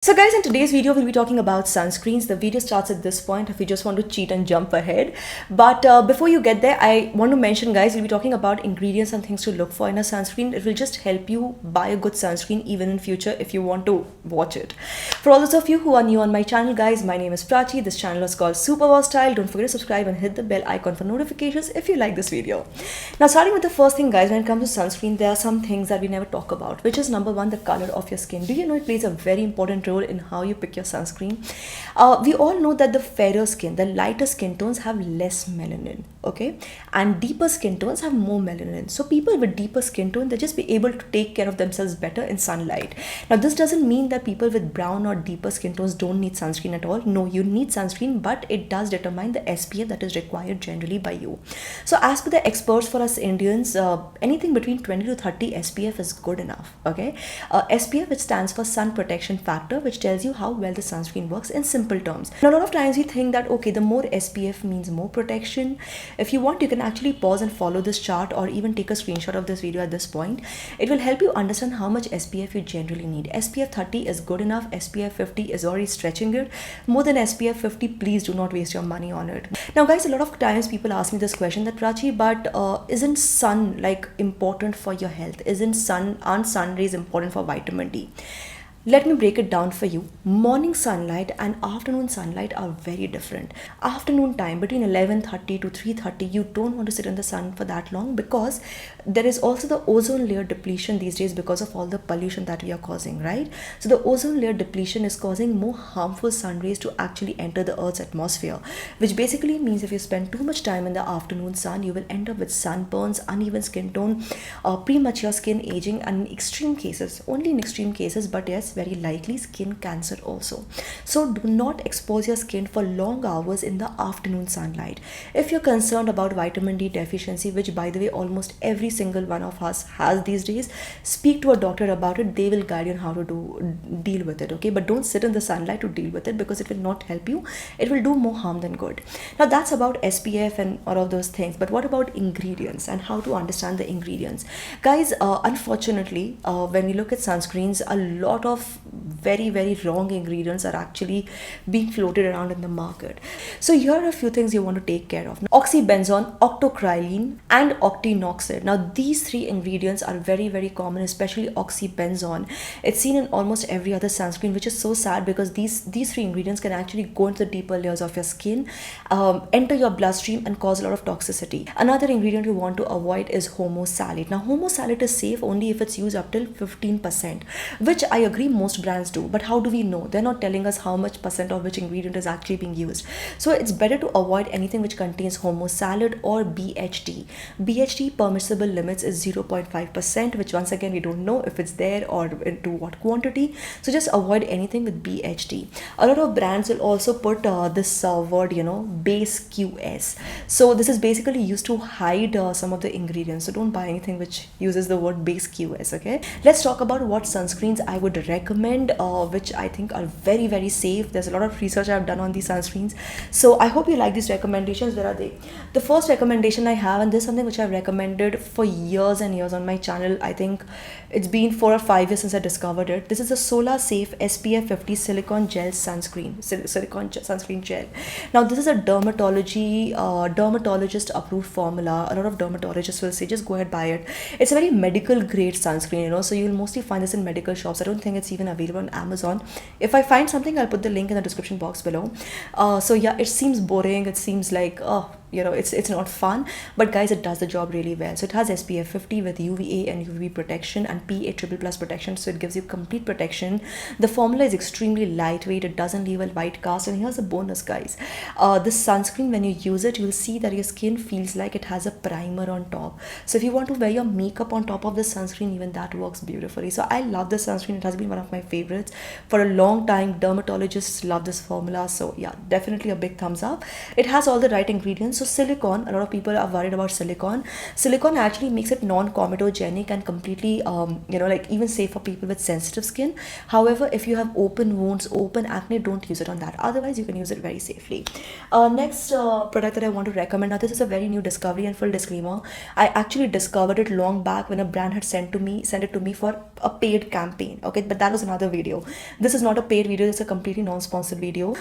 So guys, in today's video, we'll be talking about sunscreens. The video starts at this point if you just want to cheat and jump ahead. But before you get there, I want to mention, guys, we'll be talking about ingredients and things to look for in a sunscreen. It will just help you buy a good sunscreen even in future if you want to watch it. For all those of you who are new on my channel, guys, my name is Prachi. This channel is called SuperWowStyle. Don't forget to subscribe and hit the bell icon for notifications if you like this video. Now, starting with the first thing, guys, when it comes to sunscreen, there are some things that we never talk about, which is number one, the color of your skin. Do you know it plays a very important role in how you pick your sunscreen? We all know that the fairer skin, the lighter skin tones have less melanin, okay, and deeper skin tones have more melanin. So people with deeper skin tone, they just be able to take care of themselves better in sunlight. Now this doesn't mean that people with brown or deeper skin tones don't need sunscreen at all. No, you need sunscreen, but it does determine the SPF that is required generally by you. So as per the experts, for us Indians, anything between 20 to 30 SPF is good enough, okay. SPF, which stands for sun protection factor, which tells you how well the sunscreen works in simple terms. Now, a lot of times we think that, okay, the more SPF means more protection. If you want, you can actually pause and follow this chart or even take a screenshot of this video at this point. It will help you understand how much SPF you generally need. SPF 30 is good enough. SPF 50 is already stretching it. More than SPF 50, please do not waste your money on it. Now guys, a lot of times people ask me this question that, Prachi, but isn't sun like important for your health? Aren't sun rays important for vitamin D? Let me break it down for you. Morning sunlight and afternoon sunlight are very different. Afternoon time between 11:30 to 3:30, you don't want to sit in the sun for that long because there is also the ozone layer depletion these days because of all the pollution that we are causing, right? So the ozone layer depletion is causing more harmful sun rays to actually enter the Earth's atmosphere, which basically means if you spend too much time in the afternoon sun, you will end up with sunburns, uneven skin tone, premature skin aging, and in extreme cases, only in extreme cases, but yes, very likely skin cancer also. So do not expose your skin for long hours in the afternoon sunlight. If you're concerned about vitamin D deficiency, which by the way almost every single one of us has these days, speak to a doctor about it. They will guide you on how to deal with it, okay? But don't sit in the sunlight to deal with it because it will not help you. It will do more harm than good. Now that's about SPF and all of those things, but what about ingredients and how to understand the ingredients? Guys, unfortunately, when we look at sunscreens, a lot of very wrong ingredients are actually being floated around in the market. So here are a few things you want to take care of. Oxybenzone, octocrylene, and octinoxide. Now these three ingredients are very common, especially oxybenzone. It's seen in almost every other sunscreen, which is so sad because these three ingredients can actually go into the deeper layers of your skin, enter your bloodstream, and cause a lot of toxicity. Another ingredient you want to avoid is homosalate. Now homosalate is safe only if it's used up till 15%, which I agree most brands do, but how do we know? They're not telling us how much percent of which ingredient is actually being used. So it's better to avoid anything which contains homosalate or BHT. BHT permissible limits is 0.5%, which once again we don't know if it's there or into what quantity. So just avoid anything with BHT. A lot of brands will also put this word, base QS. So this is basically used to hide some of the ingredients. So don't buy anything which uses the word base QS, okay? Let's talk about what sunscreens I would recommend, which I think are very safe. There's a lot of research I've done on these sunscreens, so I hope you like these recommendations. Where are they? The first recommendation I have, and this is something which I've recommended for years and years on my channel. I think it's been 4 or 5 years since I discovered it. This is a Solar Safe SPF 50 silicone gel sunscreen, sunscreen gel. Now this is a dermatologist approved formula. A lot of dermatologists will say just go ahead, buy it. It's a very medical grade sunscreen, so you'll mostly find this in medical shops. I don't think it's even available on Amazon. If I find something, I'll put the link in the description box below. So yeah, it seems boring. It seems like it's not fun, but guys, it does the job really well. So it has SPF 50 with UVA and UVB protection and PA++ protection, so it gives you complete protection. The formula is extremely lightweight. It doesn't leave a white cast, and here's a bonus, guys. This sunscreen, when you use it, you'll see that your skin feels like it has a primer on top. So if you want to wear your makeup on top of the sunscreen, even that works beautifully. So I love this sunscreen. It has been one of my favorites for a long time. Dermatologists love this formula, so yeah, definitely a big thumbs up. It has all the right ingredients, So silicone, a lot of people are worried about silicone. Silicone actually makes it non-comedogenic and completely like even safe for people with sensitive skin. However, if you have open wounds, open acne, don't use it on that. Otherwise you can use it very safely. Next product that I want to recommend, now this is a very new discovery, and full disclaimer, I actually discovered it long back when a brand had sent it to me for a paid campaign. Okay, but that was another video. This is not a paid video, it's a completely non-sponsored video.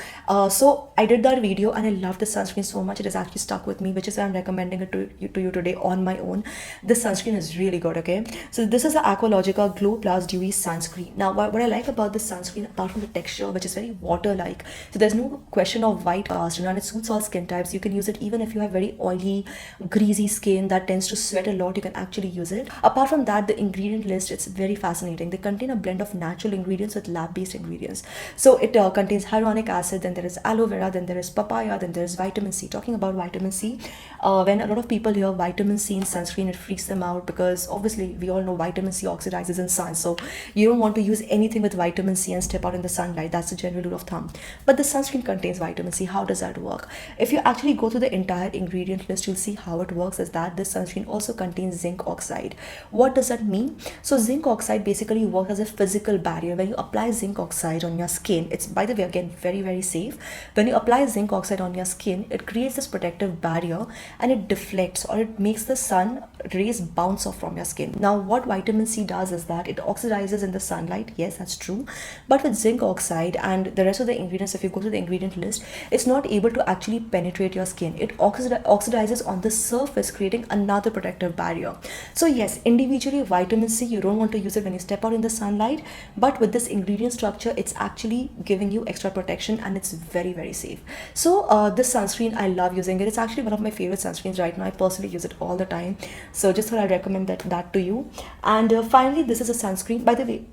So I did that video and I love this sunscreen so much, it has actually stuck with me, which is why I'm recommending it to you today on my own. This sunscreen is really good. Okay, so this is the Aqualogica Glow Plus Dewy Sunscreen. Now what I like about this sunscreen, apart from the texture, which is very water like, so there's no question of white cast, and it suits all skin types. You can use it even if you have very oily, greasy skin that tends to sweat a lot. You can actually use it. Apart from that, the ingredient list, it's very fascinating. They contain a blend of natural ingredients with lab-based ingredients. So it contains hyaluronic acid, then there is aloe vera, then there is papaya, then there is vitamin C. Talking about vitamin C, when a lot of people hear vitamin C in sunscreen, it freaks them out, because obviously we all know vitamin C oxidizes in sun, so you don't want to use anything with vitamin C and step out in the sunlight. That's the general rule of thumb. But the sunscreen contains vitamin C. How does that work? If you actually go through the entire ingredient list, you'll see how it works is that this sunscreen also contains zinc oxide. What does that mean? So zinc oxide basically works as a physical barrier. When you apply zinc oxide on your skin, it's, by the way, again, very, very safe. When you apply zinc oxide on your skin, it creates this protective barrier and it deflects, or it makes the sun rays bounce off from your skin. Now what vitamin C does is that it oxidizes in the sunlight. Yes, that's true. But with zinc oxide and the rest of the ingredients, if you go to the ingredient list, it's not able to actually penetrate your skin. It oxidizes on the surface, creating another protective barrier. So yes, individually vitamin C, you don't want to use it when you step out in the sunlight, but with this ingredient structure, it's actually giving you extra protection, and it's very, very safe. So this sunscreen, I love using it. It's actually one of my favorite sunscreens right now. I personally use it all the time, so just thought I'd recommend that to you. And finally, this is a sunscreen, by the way.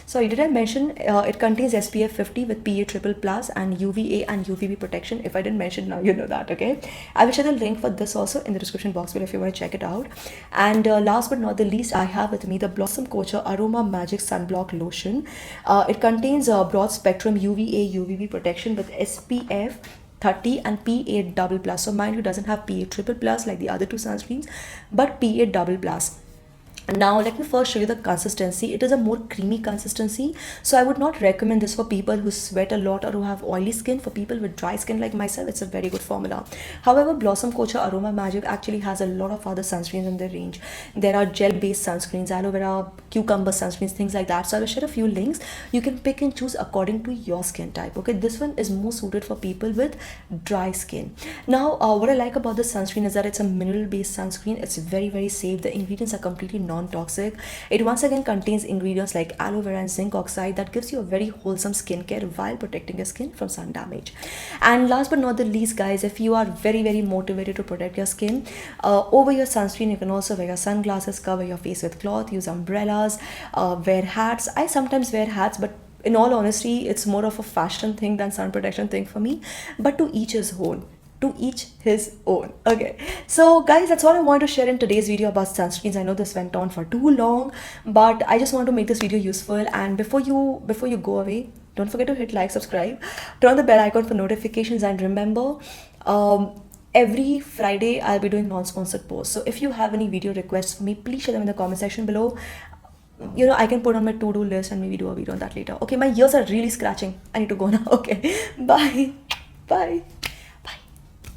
Sorry, did I mention it contains SPF 50 with PA triple plus and UVA and UVB protection? If I didn't mention, now you know that. Okay, I will share the link for this also in the description box below if you want to check it out. And last but not the least, I have with me the Blossom Culture Aroma Magic Sunblock Lotion. It contains a broad spectrum UVA UVB protection with SPF 30 and PA double plus. So mind you, doesn't have PA triple plus like the other two sunscreens, but PA double plus. Now let me first show you the consistency. It is a more creamy consistency, so I would not recommend this for people who sweat a lot or who have oily skin. For people with dry skin like myself, it's a very good formula. However, Blossom Culture Aroma Magic actually has a lot of other sunscreens in their range. There are gel based sunscreens, aloe vera, cucumber sunscreens, things like that. So I will share a few links. You can pick and choose according to your skin type. Okay, this one is more suited for people with dry skin. Now what I like about this sunscreen is that it's a mineral based sunscreen. It's very, very safe. The ingredients are completely non-toxic. It once again contains ingredients like aloe vera and zinc oxide that gives you a very wholesome skincare while protecting your skin from sun damage. And last but not the least, guys, if you are very, very motivated to protect your skin, over your sunscreen, you can also wear your sunglasses, cover your face with cloth, use umbrellas, wear hats. I sometimes wear hats, but in all honesty, it's more of a fashion thing than sun protection thing for me. But to each his own. To each his own. Okay, so guys, that's all I want to share in today's video about sunscreens. I know this went on for too long, but I just want to make this video useful. And before you go away, don't forget to hit like, subscribe, turn on the bell icon for notifications, and remember, every Friday I'll be doing non-sponsored posts. So if you have any video requests for me, please share them in the comment section below. You know, I can put on my to-do list and maybe do a video on that later. Okay, my ears are really scratching. I need to go now. Okay, bye.